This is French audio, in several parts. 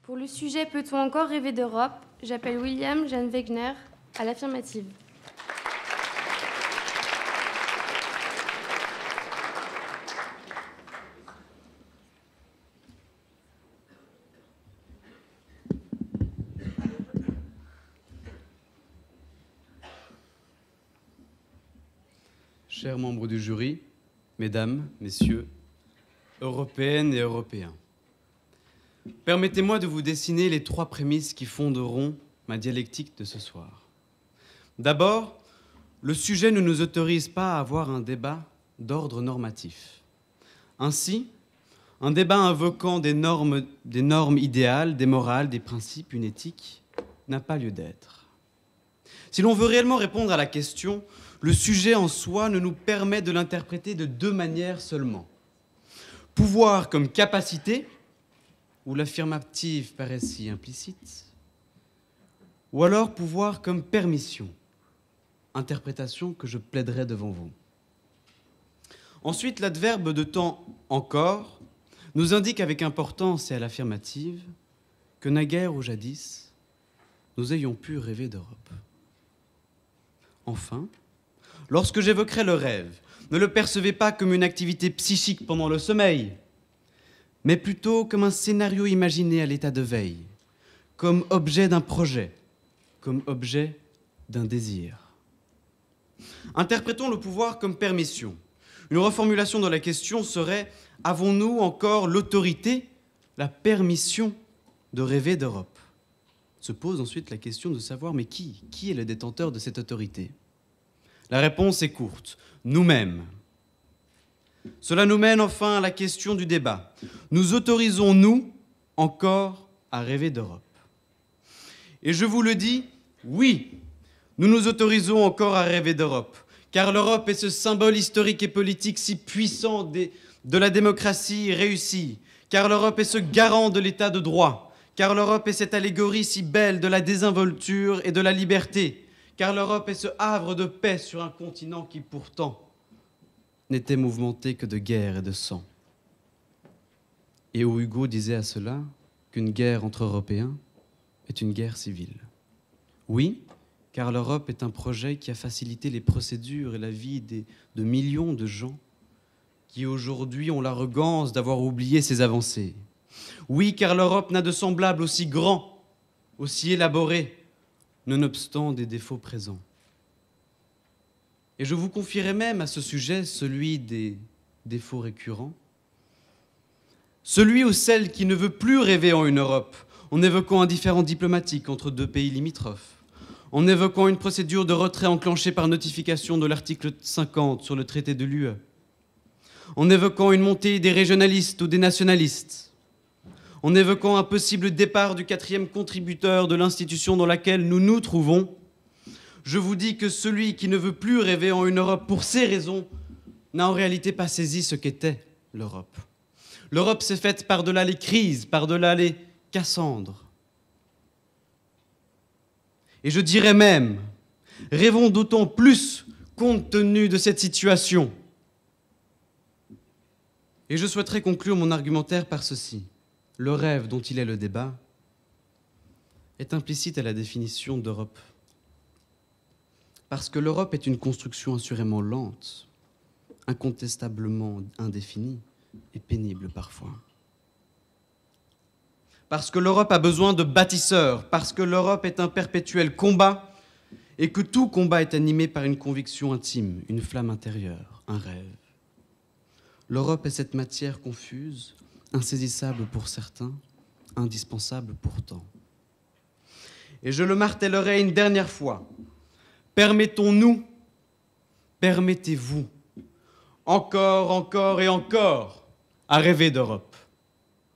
Pour le sujet « Peut-on encore rêver d'Europe ?», j'appelle William Jeanne Wegner à l'affirmative. Chers membres du jury, mesdames, messieurs, européennes et européens, permettez-moi de vous dessiner les 3 prémices qui fonderont ma dialectique de ce soir. D'abord, le sujet ne nous autorise pas à avoir un débat d'ordre normatif. Ainsi, un débat invoquant des normes idéales, des morales, des principes, une éthique, n'a pas lieu d'être. Si l'on veut réellement répondre à la question, le sujet en soi ne nous permet de l'interpréter de 2 manières seulement. Pouvoir comme capacité, où l'affirmative paraît si implicite, ou alors pouvoir comme permission, interprétation que je plaiderai devant vous. Ensuite, l'adverbe de temps « encore » nous indique avec importance et à l'affirmative que naguère ou jadis, nous ayons pu rêver d'Europe. Enfin, lorsque j'évoquerai le rêve, ne le percevez pas comme une activité psychique pendant le sommeil, mais plutôt comme un scénario imaginé à l'état de veille, comme objet d'un projet, comme objet d'un désir. Interprétons le pouvoir comme permission. Une reformulation de la question serait « Avons-nous encore l'autorité, la permission de rêver d'Europe ?» Se pose ensuite la question de savoir « Mais qui est le détenteur de cette autorité ?» La réponse est courte, nous-mêmes. Cela nous mène enfin à la question du débat. Nous autorisons-nous encore à rêver d'Europe ? Et je vous le dis, oui, nous nous autorisons encore à rêver d'Europe, car l'Europe est ce symbole historique et politique si puissant de la démocratie réussie, car l'Europe est ce garant de l'état de droit, car l'Europe est cette allégorie si belle de la désinvolture et de la liberté, car l'Europe est ce havre de paix sur un continent qui pourtant n'était mouvementé que de guerre et de sang. Et où Hugo disait à cela qu'une guerre entre Européens est une guerre civile. Oui, car l'Europe est un projet qui a facilité les procédures et la vie de millions de gens qui aujourd'hui ont l'arrogance d'avoir oublié ses avancées. Oui, car l'Europe n'a de semblable aussi grand, aussi élaboré, nonobstant des défauts présents. Et je vous confierai même à ce sujet celui des défauts récurrents, celui ou celle qui ne veut plus rêver en une Europe, en évoquant un différend diplomatique entre 2 pays limitrophes, en évoquant une procédure de retrait enclenchée par notification de l'article 50 sur le traité de l'UE, en évoquant une montée des régionalistes ou des nationalistes, en évoquant un possible départ du 4e contributeur de l'institution dans laquelle nous nous trouvons, je vous dis que celui qui ne veut plus rêver en une Europe pour ces raisons n'a en réalité pas saisi ce qu'était l'Europe. L'Europe s'est faite par-delà les crises, par-delà les Cassandres. Et je dirais même, rêvons d'autant plus compte tenu de cette situation. Et je souhaiterais conclure mon argumentaire par ceci. Le rêve dont il est le débat est implicite à la définition d'Europe. Parce que l'Europe est une construction assurément lente, incontestablement indéfinie et pénible parfois. Parce que l'Europe a besoin de bâtisseurs, parce que l'Europe est un perpétuel combat et que tout combat est animé par une conviction intime, une flamme intérieure, un rêve. L'Europe est cette matière confuse, insaisissable pour certains, indispensable pourtant. Et je le martellerai une dernière fois. Permettons-nous, permettez-vous, encore, encore et encore, à rêver d'Europe.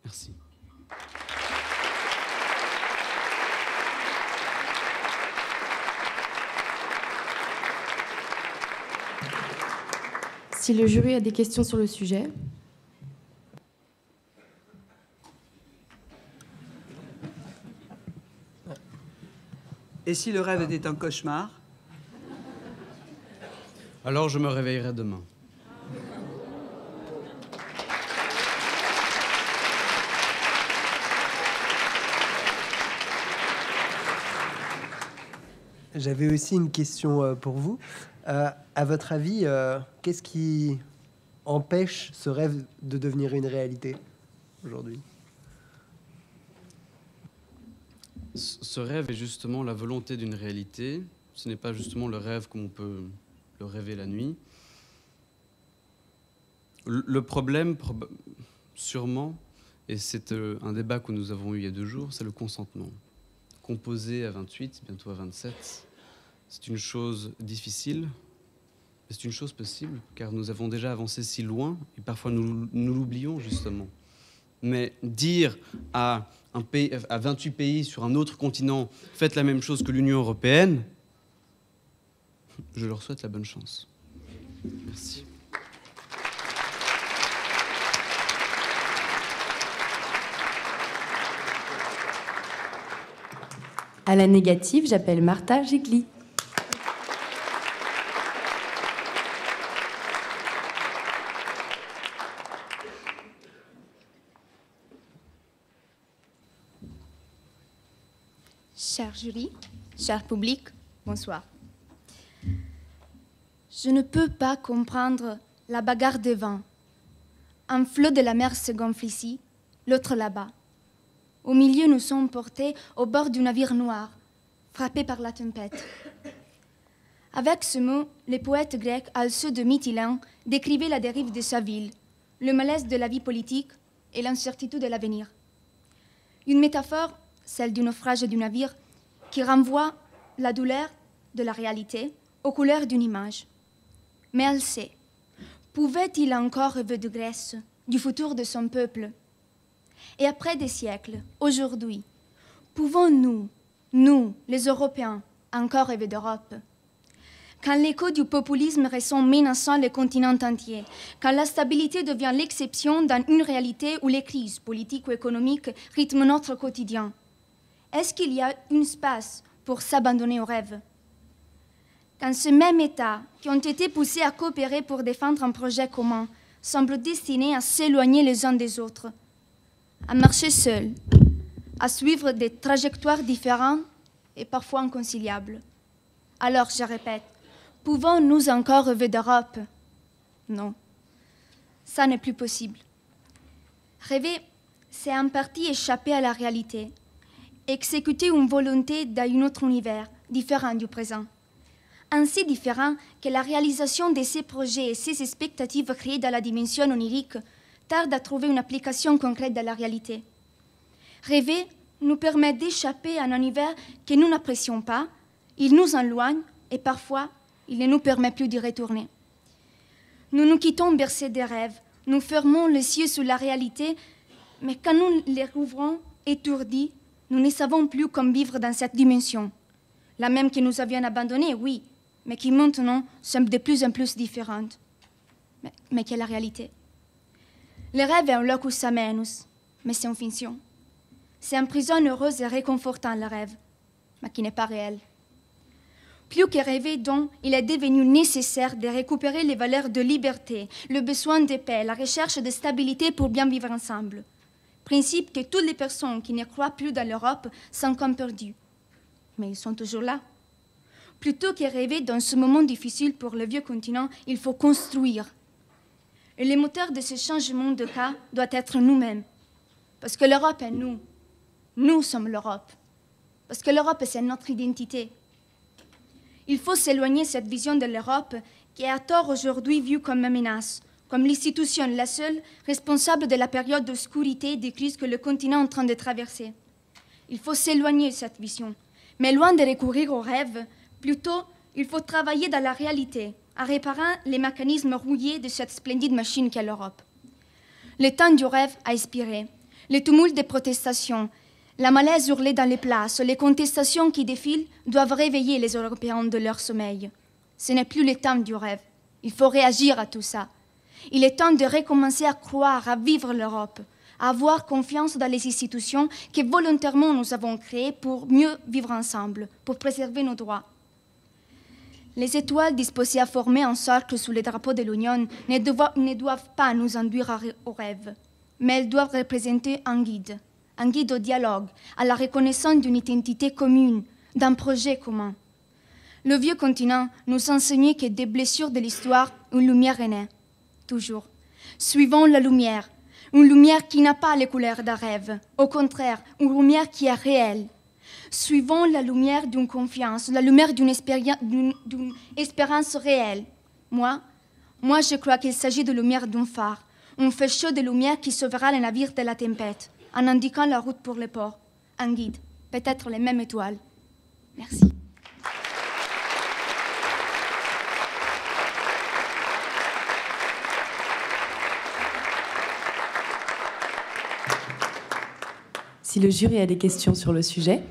Merci. Si le jury a des questions sur le sujet. Et si le rêve était un cauchemar ? Alors je me réveillerai demain. J'avais aussi une question pour vous. À votre avis, qu'est-ce qui empêche ce rêve de devenir une réalité aujourd'hui? Ce rêve est justement la volonté d'une réalité. Ce n'est pas justement le rêve comme on peut le rêver la nuit. Le problème, sûrement, et c'est un débat que nous avons eu il y a 2 jours, c'est le consentement. Composer à 28, bientôt à 27, c'est une chose difficile, mais c'est une chose possible, car nous avons déjà avancé si loin, et parfois nous l'oublions justement. Mais dire à 28 pays sur un autre continent, faites la même chose que l'Union européenne, je leur souhaite la bonne chance. Merci. À la négative, j'appelle Martha Gigli. Cher jury, cher public, bonsoir. Je ne peux pas comprendre la bagarre des vents. Un flot de la mer se gonfle ici, l'autre là-bas. Au milieu, nous sommes portés au bord du navire noir, frappé par la tempête. Avec ce mot, les poètes grecs Alceu de Mytilène décrivaient la dérive de sa ville, le malaise de la vie politique et l'incertitude de l'avenir. Une métaphore, celle du naufrage du navire, qui renvoie la douleur de la réalité aux couleurs d'une image. Mais Alcée, pouvait-il encore rêver de Grèce, du futur de son peuple? Et après des siècles, aujourd'hui, pouvons-nous, nous, les Européens, encore rêver d'Europe? Quand l'écho du populisme résonne menaçant le continent entier, quand la stabilité devient l'exception dans une réalité où les crises politiques ou économiques rythment notre quotidien, est-ce qu'il y a un espace pour s'abandonner aux rêves? Quand ces mêmes États qui ont été poussés à coopérer pour défendre un projet commun semblent destinés à s'éloigner les uns des autres, à marcher seuls, à suivre des trajectoires différentes et parfois inconciliables. Alors, je répète, pouvons-nous encore rêver d'Europe? Non, ça n'est plus possible. Rêver, c'est en partie échapper à la réalité, exécuter une volonté dans un autre univers, différent du présent. Ainsi différent que la réalisation de ces projets et ces expectatives créées dans la dimension onirique tarde à trouver une application concrète dans la réalité. Rêver nous permet d'échapper à un univers que nous n'apprécions pas, il nous éloigne et parfois il ne nous permet plus d'y retourner. Nous nous quittons bercés des rêves, nous fermons les yeux sur la réalité, mais quand nous les rouvrons étourdis, nous ne savons plus comment vivre dans cette dimension. La même que nous avions abandonnée, oui, mais qui maintenant semble de plus en plus différente. Mais quelle est la réalité? Le rêve est un locus amenus, mais c'est une fiction. C'est une prison heureuse et réconfortante, le rêve, mais qui n'est pas réel. Plus que rêver, donc, il est devenu nécessaire de récupérer les valeurs de liberté, le besoin de paix, la recherche de stabilité pour bien vivre ensemble. Principe que toutes les personnes qui ne croient plus dans l'Europe sont comme perdues. Mais ils sont toujours là. Plutôt que rêver dans ce moment difficile pour le vieux continent, il faut construire. Et le moteur de ce changement de cas doit être nous-mêmes. Parce que l'Europe est nous. Nous sommes l'Europe. Parce que l'Europe, c'est notre identité. Il faut s'éloigner de cette vision de l'Europe qui est à tort aujourd'hui vue comme une menace, comme l'institution la seule responsable de la période d'obscurité et de crise que le continent est en train de traverser. Il faut s'éloigner de cette vision. Mais loin de recourir aux rêves, plutôt, il faut travailler dans la réalité, en réparant les mécanismes rouillés de cette splendide machine qu'est l'Europe. Le temps du rêve a expiré. Les tumultes des protestations, la malaise hurlée dans les places, les contestations qui défilent doivent réveiller les Européens de leur sommeil. Ce n'est plus le temps du rêve. Il faut réagir à tout ça. Il est temps de recommencer à croire, à vivre l'Europe, à avoir confiance dans les institutions que volontairement nous avons créées pour mieux vivre ensemble, pour préserver nos droits. Les étoiles disposées à former un cercle sous le drapeau de l'Union ne doivent pas nous induire au rêve, mais elles doivent représenter un guide au dialogue, à la reconnaissance d'une identité commune, d'un projet commun. Le vieux continent nous enseignait que des blessures de l'histoire, une lumière est née. Toujours. Suivons la lumière. Une lumière qui n'a pas les couleurs d'un rêve. Au contraire, une lumière qui est réelle. Suivons la lumière d'une confiance, la lumière d'une espérance réelle. Moi, je crois qu'il s'agit de lumière d'un phare, un faisceau de lumière qui sauvera les navires de la tempête, en indiquant la route pour le port. Un guide, peut-être les mêmes étoiles. Merci. Si le jury a des questions sur le sujet.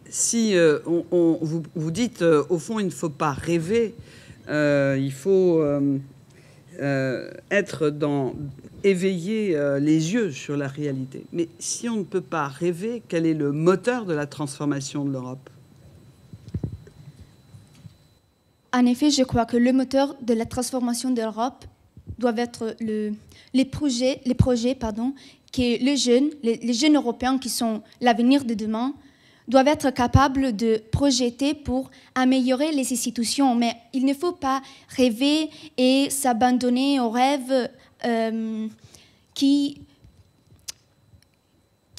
Si vous dites, au fond, il ne faut pas rêver, il faut éveiller les yeux sur la réalité. Mais si on ne peut pas rêver, quel est le moteur de la transformation de l'Europe? En effet, je crois que le moteur de la transformation de l'Europe doit être les projets que les jeunes Européens qui sont l'avenir de demain doivent être capables de projeter pour améliorer les institutions. Mais il ne faut pas rêver et s'abandonner aux rêves qui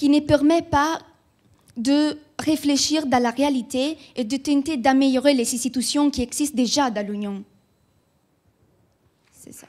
ne permet pas de réfléchir dans la réalité et de tenter d'améliorer les institutions qui existent déjà dans l'Union. C'est ça.